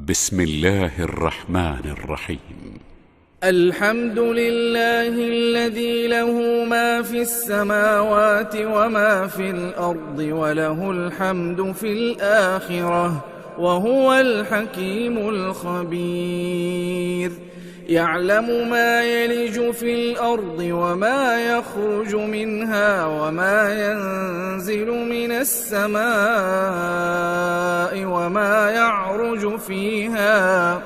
بسم الله الرحمن الرحيم. الحمد لله الذي له ما في السماوات وما في الأرض وله الحمد في الآخرة وهو الحكيم الخبير. يعلم ما يلج في الأرض وما يخرج منها وما ينزل من السماء وما يعرج فيها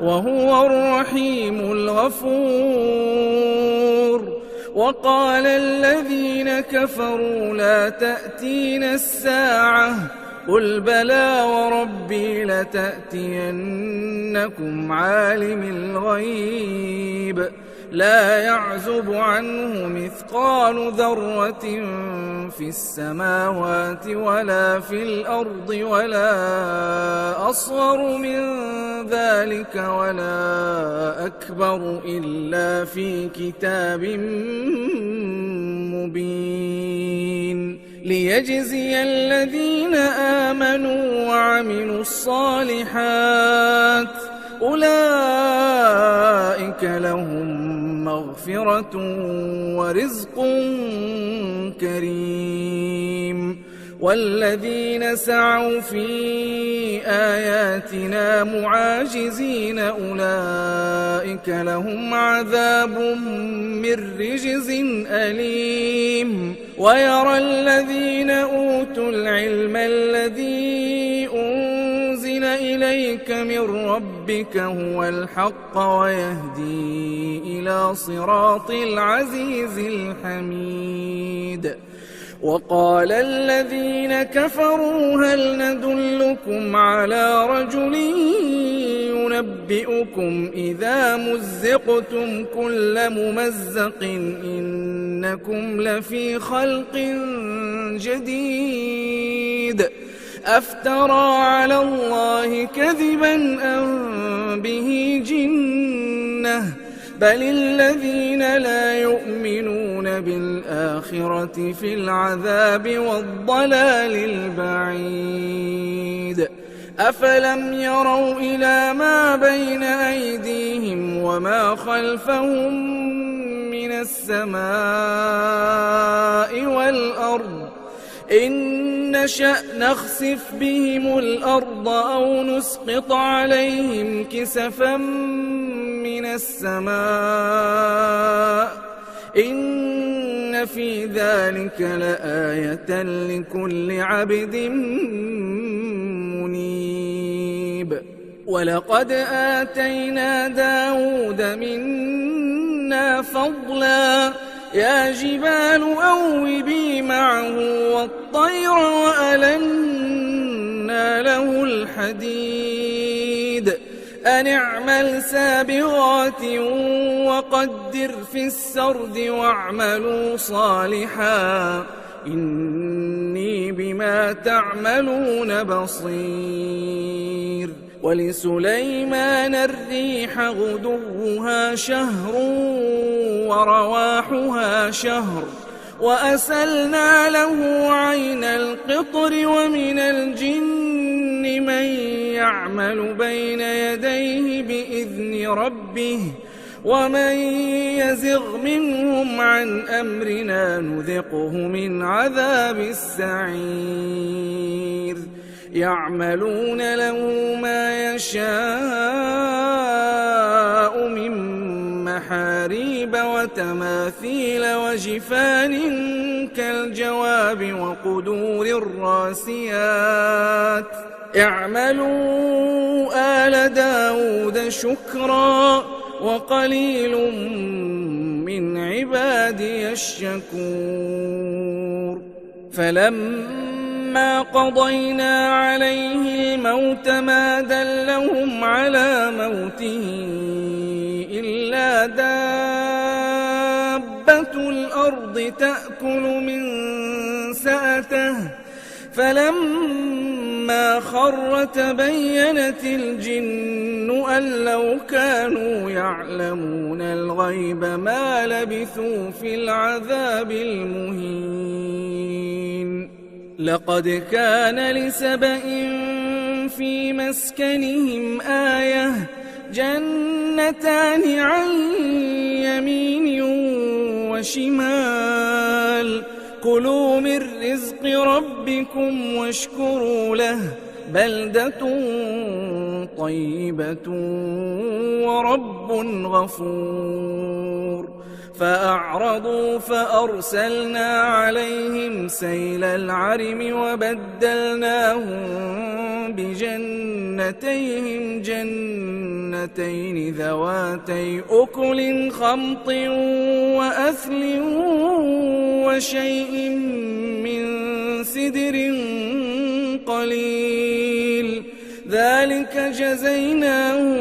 وهو الرحيم الغفور. وقال الذين كفروا لا تأتينا الساعة قل بلى وربي لتأتينكم عالم الغيب لا يعزب عنه مثقال ذرة في السماوات ولا في الأرض ولا أصغر من ذلك ولا أكبر إلا في كتاب مبين ليجزي الذين آمنوا وعملوا الصالحات أولئك لهم مغفرة ورزق كريم. والذين سعوا في آياتنا معاجزين أولئك لهم عذاب من رجز أليم. ويرى الذين أوتوا العلم الذي أنزل إليك من ربك هو الحق ويهدي إلى صراط العزيز الحميد. وقال الذين كفروا هل ندلكم على رجل ينبئكم إذا مزقتم كل ممزق إنكم لفي خلق جديد أفترى على الله كذبا أم به جنة بل الذين لا يؤمنون بالآخرة في العذاب والضلال البعيد. أفلم يروا إلى ما بين أيديهم وما خلفهم من السماء والأرض إن نشأ نخسف بهم الأرض أو نسقط عليهم كسفا من السماء إن في ذلك لآية لكل عبد منيب. ولقد آتينا داود منا فضلا يا جبال أوبي معه والطير وألنا له الحديد أن اعمل سابغات وقدر في السرد واعملوا صالحا إني بما تعملون بصير. ولسليمان الريح غدوها شهر ورواحها شهر وأسلنا له عين القطر ومن الجن من يعمل بين يديه بإذن ربه ومن يزغ منهم عن أمرنا نذقه من عذاب السعير. يعملون له ما يشاء من محاريب وتماثيل وجفان كالجواب وقدور الراسيات اعملوا آل داود شكرا وقليل من عبادي الشكور. فلما قضينا عليه الموت ما دلهم على موته إلا دابة الأرض تأكل من سأته فلما خر تبينت الجن أن لو كانوا يعلمون الغيب ما لبثوا في العذاب المهين. لقد كان لسبإ في مسكنهم آية جنتان عن يمين وشمال كلوا من رزق ربكم واشكروا له بلدة طيبة ورب غفور فأعرضوا فأرسلنا عليهم سيل العرم وبدلناهم بجنتيهم جنتين ذواتي أكل خمط وأثل وشيء من سدر قليل ذلك جزيناهم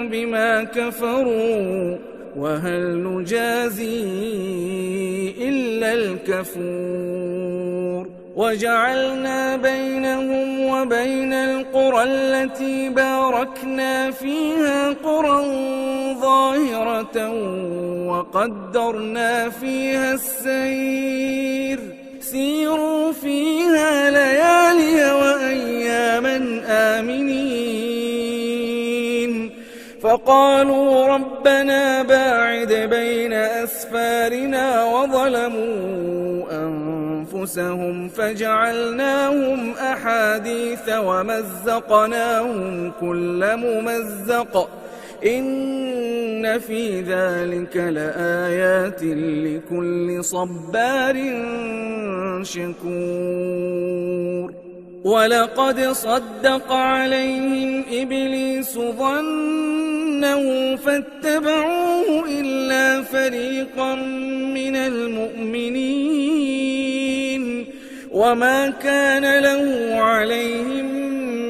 بما كفروا وهل نجازي إلا الكفور وجعلنا بينهم وبين القرى التي باركنا فيها قرى ظاهرة وقدرنا فيها السير سيروا فيها ليالي وأياما آمنين فقالوا ربنا باعد بين أسفارنا وظلموا أنفسهم فجعلناهم أحاديث ومزقناهم كل ممزق إن في ذلك لآيات لكل صبار شكور ولقد صدق عليهم إبليس ظنه فاتبعوه إلا فريقا من المؤمنين وما كان له عليهم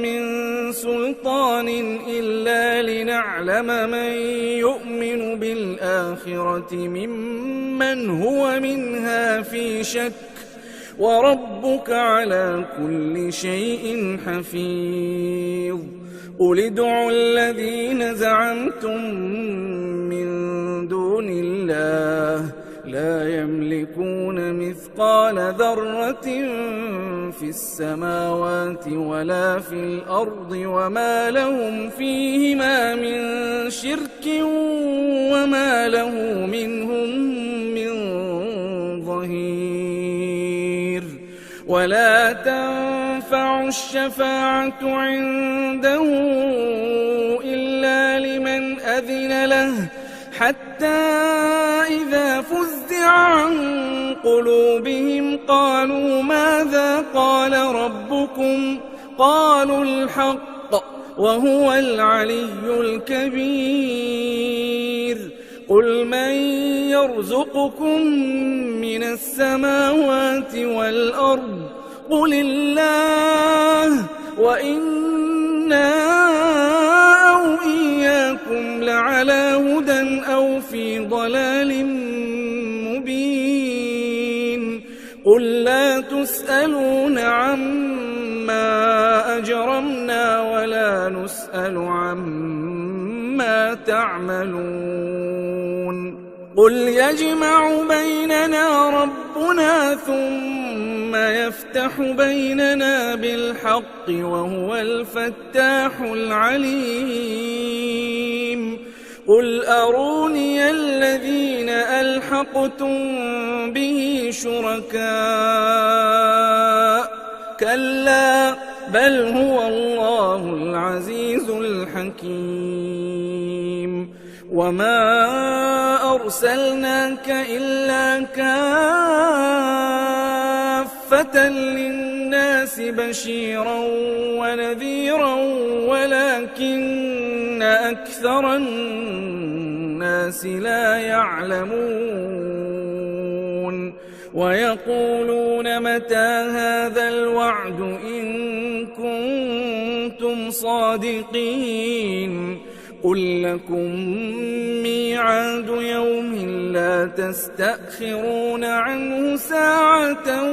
من سلطان إلا لنعلم من يؤمن بالآخرة ممن هو منها في شك وربك على كل شيء حفيظ قل ادعوا الذين زعمتم من دون الله لا يملكون مثقال ذرة في السماوات ولا في الأرض وما لهم فيهما من شرك وما له منهم من ظهير ولا تنفع الشفاعة عنده إلا لمن أذن له حتى إذا فزع عن قلوبهم قالوا ماذا قال ربكم قالوا الحق وهو العلي الكبير قل من يرزقكم من السماوات والأرض قل الله وإنا أو إياكم لعلى هدى أو في ضلال مبين قل لا تسألون عما أجرمنا ولا نسأل عما تعملون قل يجمع بيننا ربنا ثم يفتح بيننا بالحق وهو الفتاح العليم قل أروني الذين ألحقتم به شركاء كلا بل هو الله العزيز الحكيم وما أرسلناك إلا كافة للناس بشيرا ونذيرا ولكن أكثر الناس لا يعلمون ويقولون متى هذا الوعد إن كنتم صادقين قل لكم ميعاد يوم لا تستأخرون عنه ساعة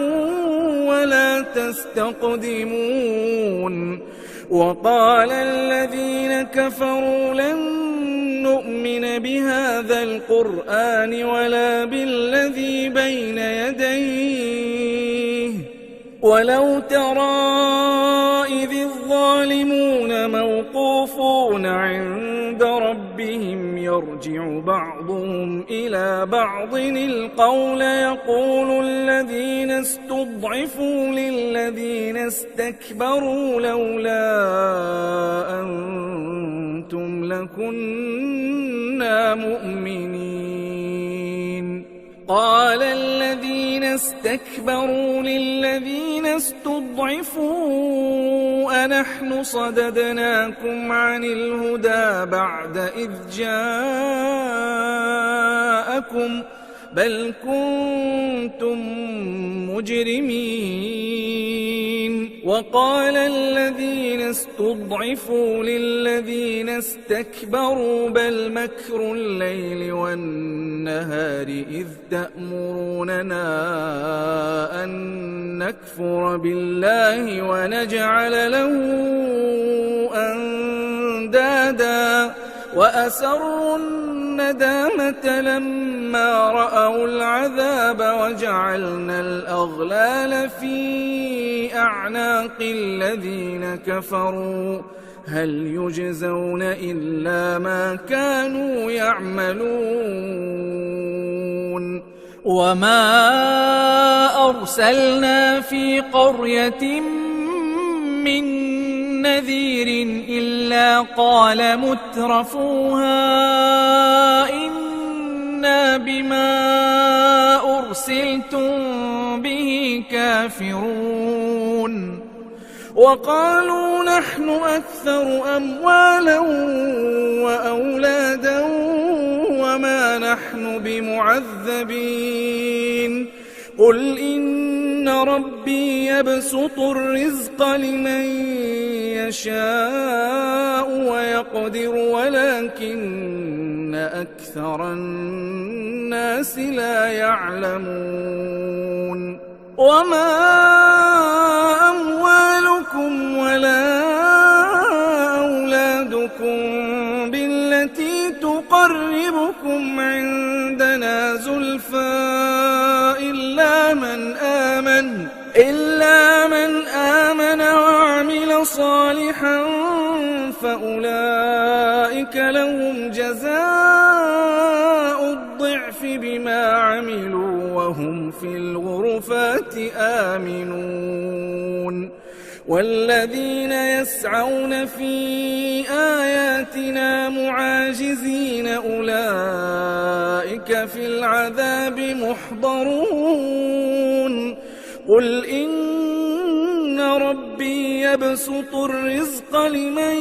ولا تستقدمون وقال الذين كفروا لن نؤمن بهذا القرآن ولا بالذي بين يديه ولو ترى إذ الظالمون موقوفون عند ربهم يرجع بعضهم إلى بعض القول يقول الذين استضعفوا للذين استكبروا لولا أنتم لكنا مؤمنين. قال الذين استكبروا للذين استضعفوا أنحن صددناكم عن الهدى بعد إذ جاءكم بل كنتم مجرمين. وقال الذين استضعفوا للذين استكبروا بل مكر الليل والنهار إذ تأمروننا أن نكفر بالله ونجعل له أندادا وأسروا الندامة لما رأوا العذاب وجعلنا الأغلال في أعناق الذين كفروا هل يجزون إلا ما كانوا يعملون. وما أرسلنا في قرية من نذير إلا قال مترفوها إنا بما أرسلتم به كافرون. وقالوا نحن أكثر أموالا وأولادا وما نحن بمعذبين. قل إن ربي يبسط الرزق لمن يشاء ويقدر ولكن أكثر الناس لا يعلمون. وما أموالكم ولا أولادكم بالتي تقربكم عندنا زلفى إلا من آمن وعمل صالحا فأولئك لهم جزاء الضعف بما عملوا وهم في الغرفات آمنون. والذين يسعون في آياتنا معاجزين أولئك في العذاب محضرون. قل إن ربي يبسط الرزق لمن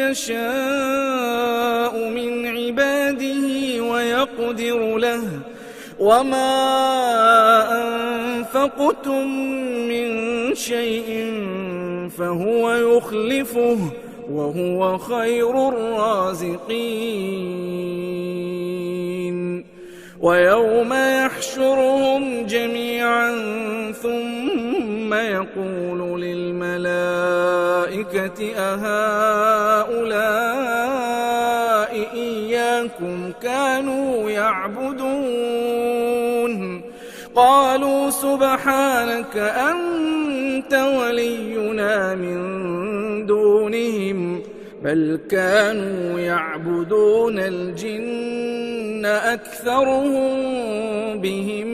يشاء من عباده ويقدر له وما أنفقتم من شيء فهو يخلفه وهو خير الرازقين. ويوم يحشرهم جميعا ثم يقول للملائكة أهؤلاء إياكم كانوا يعبدون قالوا سبحانك أنت ولينا من دونهم بل كانوا يعبدون الجن أكثرهم بهم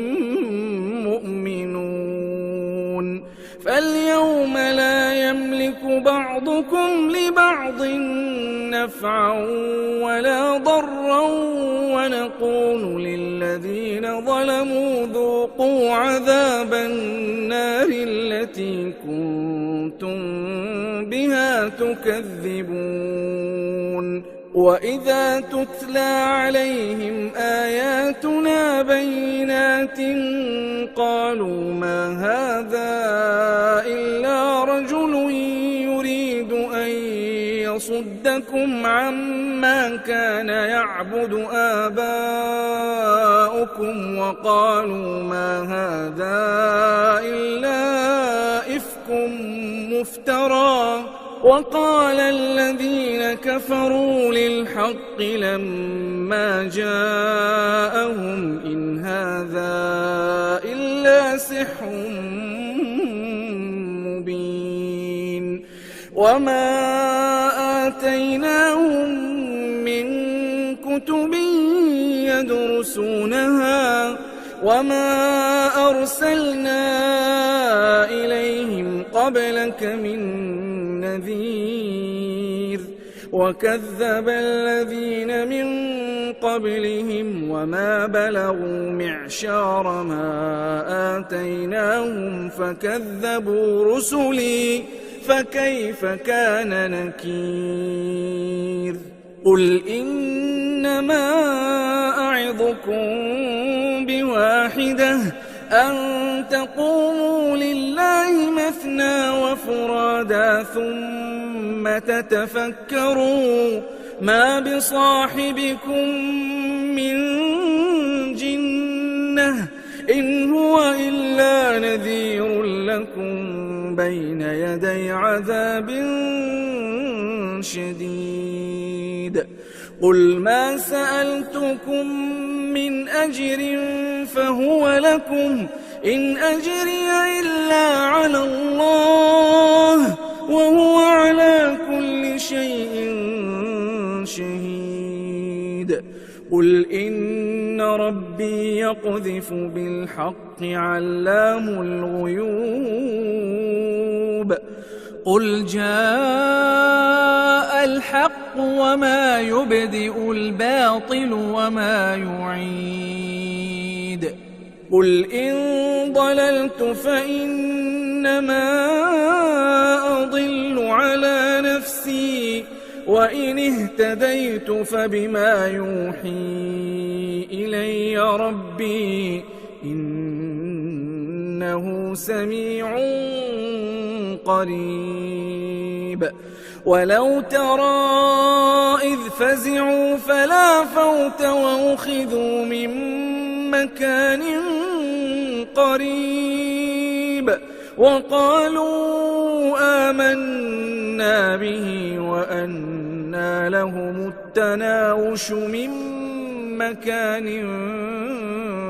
مؤمنون. فاليوم لا يملك بعضكم لبعض نفعا ولا ضرا ونقول للذين ظلموا ذوقوا عذاب النار التي كنتم بها تكذبون. وإذا تتلى عليهم آياتنا بينات قالوا ما هذا إلا رجل يريد أن يصدكم عما كان يعبد آباؤكم وقالوا ما هذا إلا إفك مفترى. وقال الذين كفروا للحق لما جاءهم إن هذا إلا سحر مبين. وما آتيناهم من كتب يدرسونها وما أرسلنا إليهم قبلك من نذير وكذب الذين من قبلهم وما بلغوا معشار ما آتيناهم فكذبوا رسلي فكيف كان نكير قل إنما أعظكم بواحدة أن تقوموا لله مثنى وفرادا ثم تتفكروا ما بصاحبكم من جنة إن هو إلا نذير لكم بين يدي عذاب شديد قل ما سألتكم من أجر فهو لكم إن أجري إلا على الله وهو على كل شيء شهيد قل إن ربي يقذف بالحق علام الغيوب قل جاء الحق وما يبدئ الباطل وما يعيد قل إن ضللت فإنما أضل على نفسي وإن اهتديت فبما يوحي إلي ربي إنه سميع قريب ولو ترى إذ فزعوا فلا فوت وأخذوا من مكان قريب وقالوا آمنا به وأنى لهم التناوش من مكان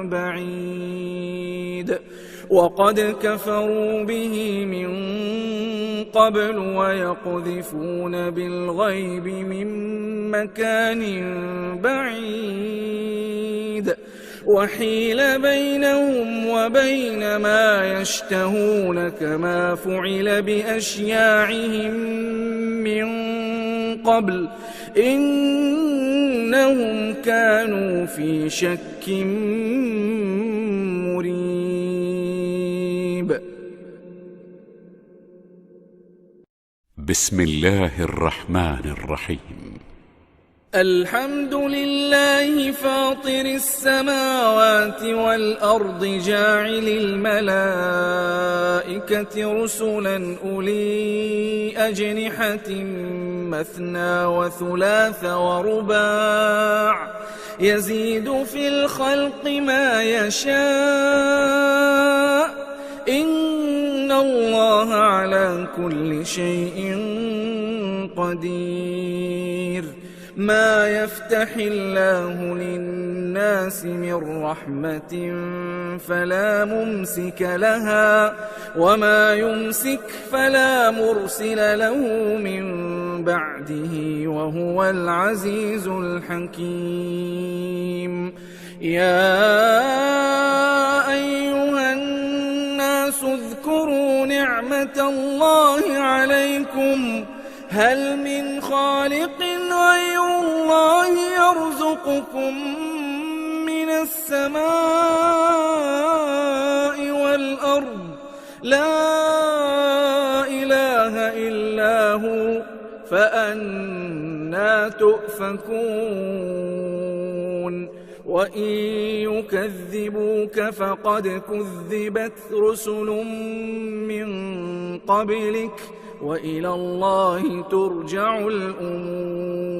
بعيد وقد كفروا به من قبل ويقذفون بالغيب من مكان بعيد وحيل بينهم وبين ما يشتهون كما فعل بأشياعهم من قبل إنهم كانوا في شك مريب بسم الله الرحمن الرحيم الحمد لله فاطر السماوات والأرض جاعل الملائكة رسلا أولي أجنحة مثنى وثلاث ورباع يزيد في الخلق ما يشاء إن الله على كل شيء قدير ما يفتح الله للناس من رحمة فلا ممسك لها وما يمسك فلا مرسل له من بعده وهو العزيز الحكيم يا أيها الناس اذكروا نعمة الله عليكم هل من خالق غير الله يرزقكم من السماء والأرض لا إله إلا هو فأنى تؤفكون وإن يكذبوك فقد كذبت رسل من قبلك وإلى الله ترجع الأمور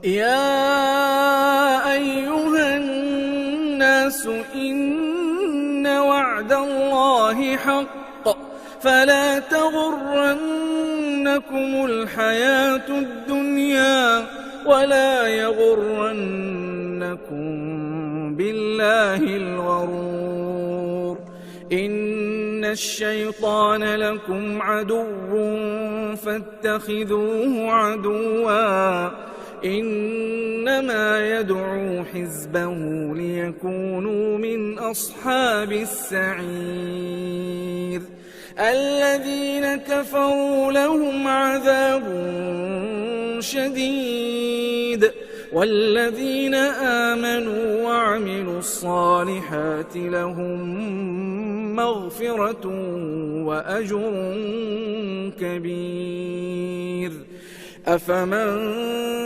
يا أيها الناس إن وعد الله حق فلا تغرنكم الحياة الدنيا ولا يغرنكم بالله الغرور إن الشيطان لكم عدو فاتخذوه عدوا إنما يدعو حزبه ليكونوا من أصحاب السعير الذين كفروا لهم عذاب شديد والذين آمنوا وعملوا الصالحات لهم مغفرة وأجر كبير أفمن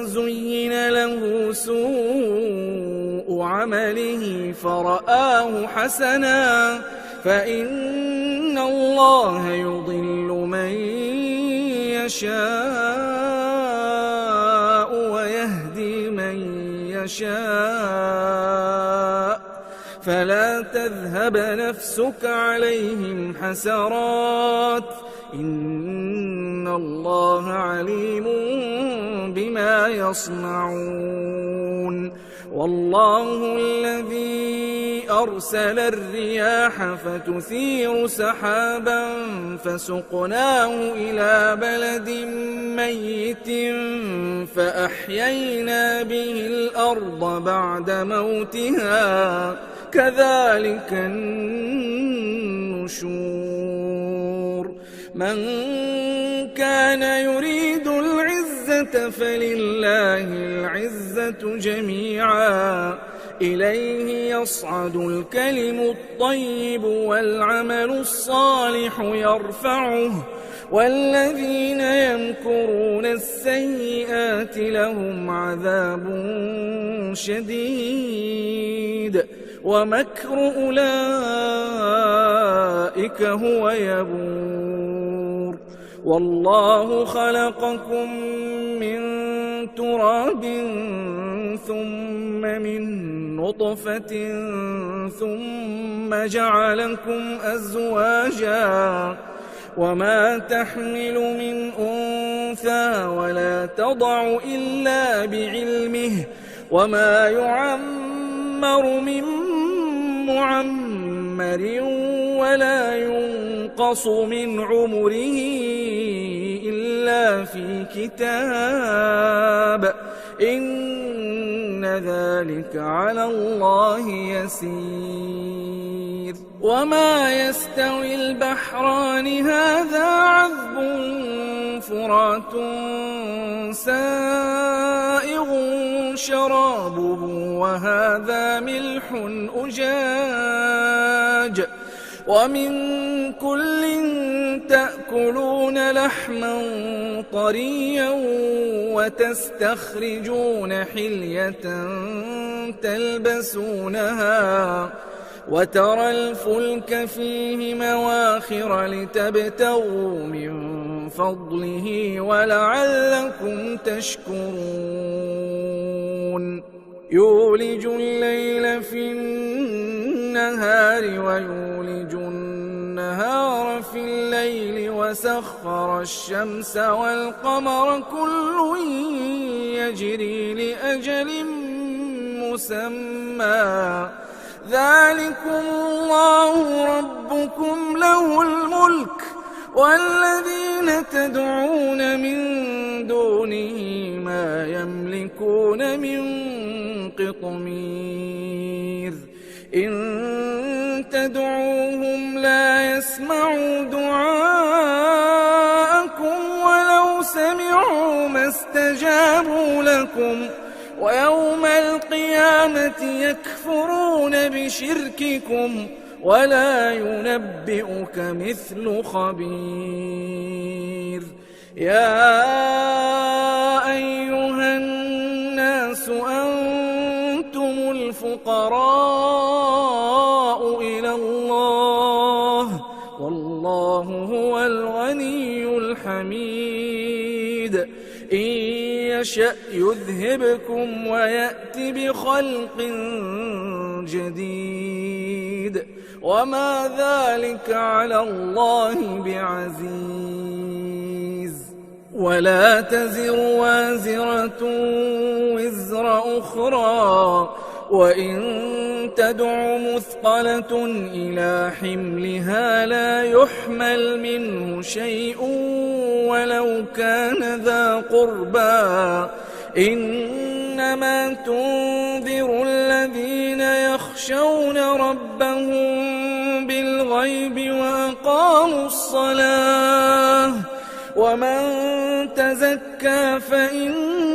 زين له سوء عمله فرآه حسنا فإن الله يضل من يشاء ويهدي من يشاء فلا تذهب نفسك عليهم حسرات إن الله عليم بما يصنعون والله الذي أرسل الرياح فتثير سحابا فسقناه إلى بلد ميت فأحيينا به الأرض بعد موتها كذلك النشور من كان يريد العزة فلله العزة جميعا إليه يصعد الكلم الطيب والعمل الصالح يرفعه والذين يمكرون السيئات لهم عذاب شديد ومكر أولئك هو يبور والله خلقكم من تراب ثم من نطفة ثم جعلكم أزواجا وما تحمل من أنثى ولا تضع إلا بعلمه وما يعمر من معمر ولا ينقص من عمره إلا في كتاب إن ذلك على الله يسير وما يستوي البحران هذا عذب فرات سائغ شرابه وهذا ملح أجاج ومن كل تأكلون لحما طريا وتستخرجون حلية تلبسونها وترى الفلك فيه مواخر لتبتغوا من فضله ولعلكم تشكرون يولج الليل في النهار ويولج النهار في الليل وسخر الشمس والقمر كل يجري لأجل مسمى ذلكم الله ربكم له الملك والذين تدعون من دونه ما يملكون من قطمير إن تدعوهم لا يسمعوا دعاءكم ولو سمعوا ما استجابوا لكم ويوم القيامة يكفرون بشرككم ولا ينبئك مثل خبير يا أيها الناس أنتم الفقراء إلى الله والله هو الغني الحميد إن يشأ يذهبكم ويأتي بخلق جديد وما ذلك على الله بعزيز ولا تزر وازرة وزر أخرى وإن تدع مثقلة إلى حملها لا يحمل منه شيء ولو كان ذا قربى إنما تنذر الذين يخشون ربهم بالغيب وأقاموا الصلاة ومن تزكى فإنما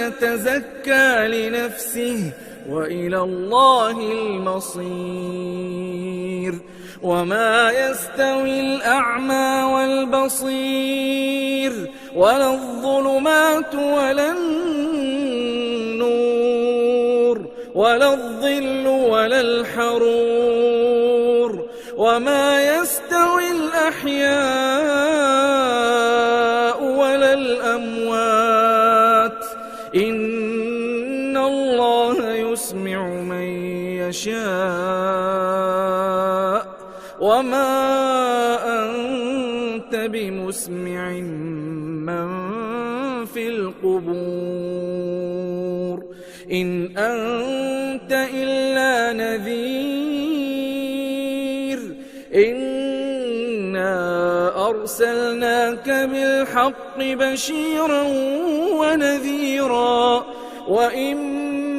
يتزكى لنفسه وإلى الله المصير وما يستوي الأعمى والبصير ولا الظلمات ولا النور ولا الظل ولا الحرور وما يستوي الأحياء ولا الأموات إن الله يسمع من يشاء وما أنت بمسمع من في القبور إن أنت إلا نذير إنا أرسلناك بالحق بشيرا ونذيرا وإن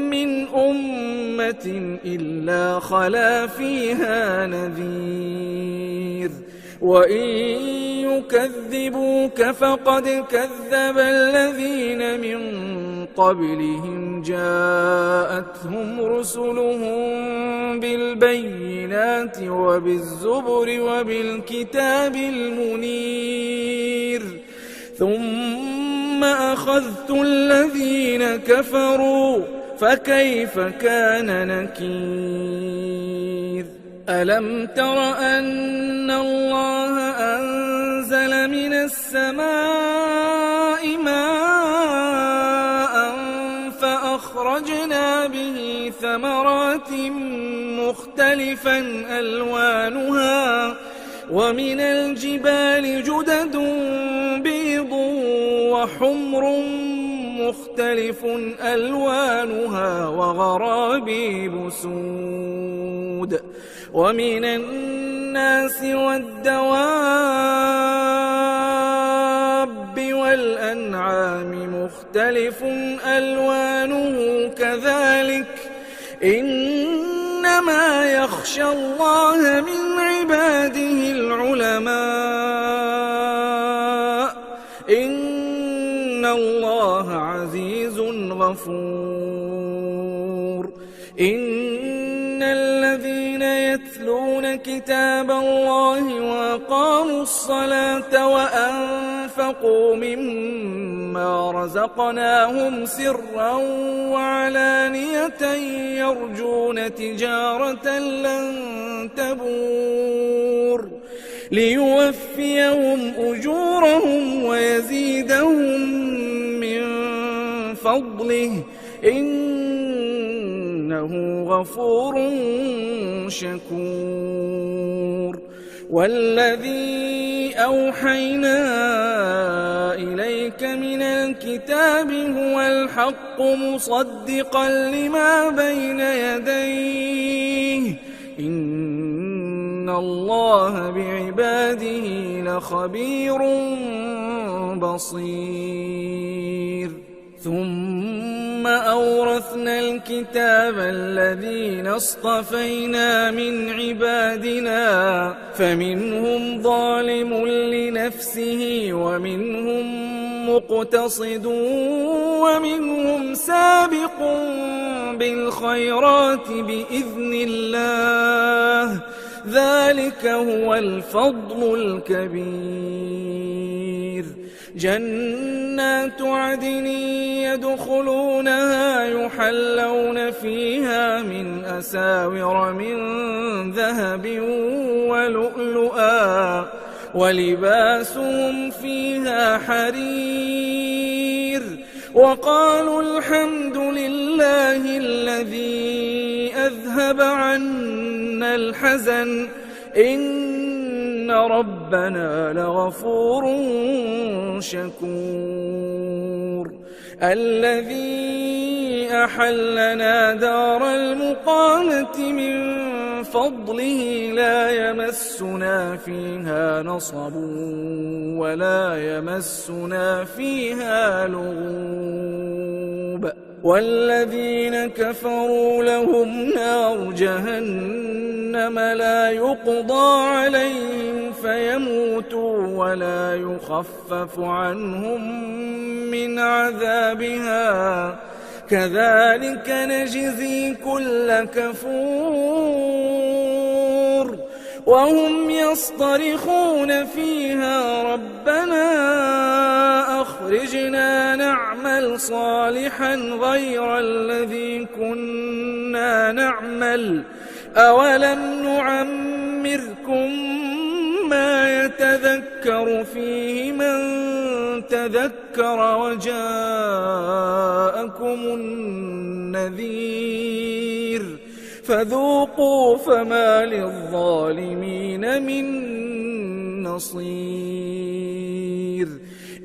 من أمة إلا خلا فيها نذير وإن يكذبوك فقد كذب الذين من قبلهم جاءتهم رسلهم بالبينات وبالزبر وبالكتاب المنير ثم أخذت الذين كفروا فكيف كان نكير ألم تر أن الله أنزل من السماء ماء فأخرجنا به ثمرات مختلفا ألوانها ومن الجبال جدد بيض وحمر مختلف ألوانها وغرابيب سود ومن الناس والدواب والأنعام مختلف ألوانه كذلك إنما يخشى الله من عباده العلماء إن الله عزيز غفور إن الذين يتلون كتاب الله وأقاموا الصلاة وأنفقوا مما رزقناهم سرا وعلانية يرجون تجارة لن تبور ليوفيهم أجورهم ويزيدهم من فضله إنه غفور شكور والذي أوحينا إليك من الكتاب هو الحق مصدقا لما بين يديه إن الله بعباده لخبير بصير ثم أورثنا الكتاب الذين اصطفينا من عبادنا فمنهم ظالم لنفسه ومنهم مقتصد ومنهم سابق بالخيرات بإذن الله ذلك هو الفضل الكبير جنات عدن يدخلونها يحلون فيها من أساور من ذهب ولؤلؤا ولباسهم فيها حرير وقالوا الحمد لله الذي أذهب عنا الحزن إن ربنا لغفور شكور الذي أحلنا دار المقامة من فضله لا يمسنا فيها نصب ولا يمسنا فيها لغوب والذين كفروا لهم نار جهنم لا يقضى عليهم فيموتوا ولا يخفف عنهم من عذابها كذلك نجزي كل كفور وهم يصطرخون فيها ربنا أخرجنا نعمل صالحا غير الذي كنا نعمل أولم نعمركم ما يتذكر فيه من تذكر وجاءكم النذير فذوقوا فما للظالمين من نصير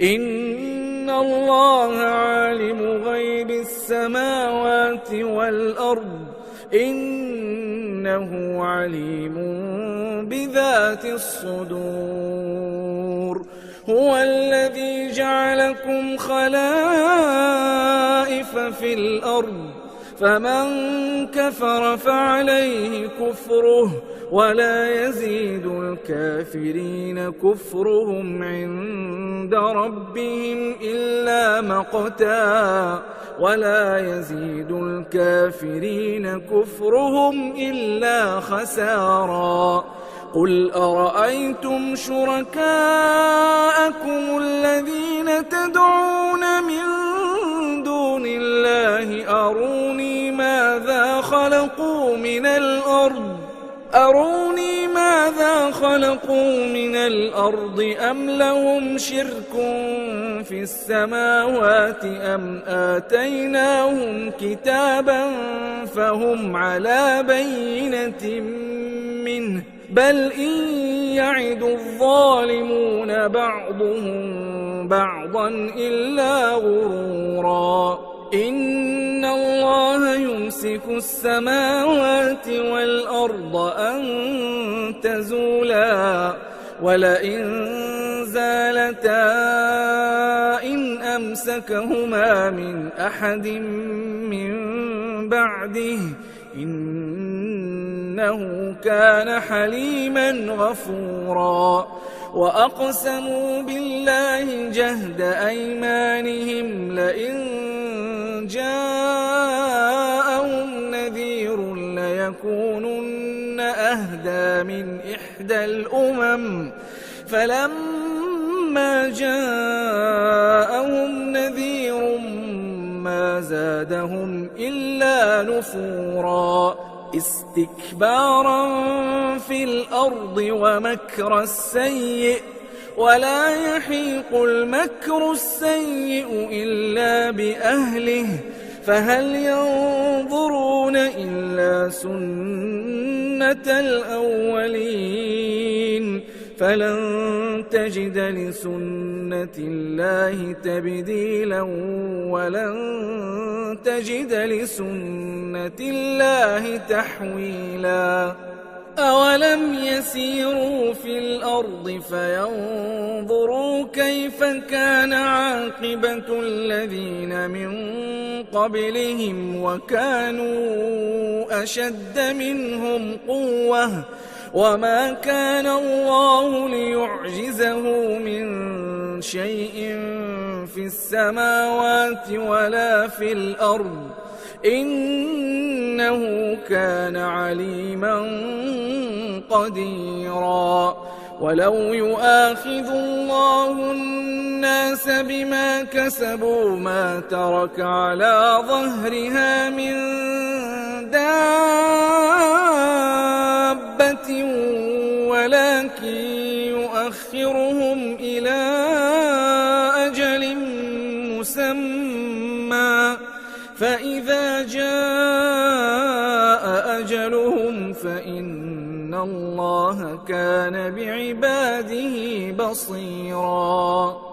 إن الله عالم غيب السماوات والأرض إنه عليم بذات الصدور هو الذي جعلكم خلائف في الأرض فمن كفر فعليه كفره ولا يزيد الكافرين كفرهم عند ربهم إلا مقتا ولا يزيد الكافرين كفرهم إلا خسارا قل أرأيتم شركاءكم الذين تدعون من دون الله أروني ماذا خلقوا من الأرض أم لهم شرك في السماوات أم آتيناهم كتابا فهم على بينة منه بل إن يعد الظالمون بعضهم بعضا إلا غرورا إن الله يمسك السماوات والأرض أن تزولا ولئن زالتا إن أمسكهما من أحد من بعده إنه كان حليما غفورا وأقسموا بالله جهد أيمانهم لئن جاءهم نذير ليكونن أهدى من إحدى الأمم فلما جاءهم نذير ما زادهم إلا نفورا استكبارا في الأرض ومكر السيء ولا يحيق المكر السيء إلا بأهله فهل ينظرون إلا سنة الأولين فلن تجد لسنة الله تبديلا ولن تجد لسنة الله تحويلا أولم يسيروا في الأرض فينظروا كيف كان عاقبة الذين من قبلهم وكانوا أشد منهم قوة وما كان الله ليعجزه من شيء في السماوات ولا في الأرض إنه كان عليما قديرا ولو يؤاخذ الله الناس بما كسبوا ما ترك على ظهرها من دابة ولكن يؤخرهم إلى أجل مسمى فإذا جاء أجلهم فإن الله كان بعباده بصيرا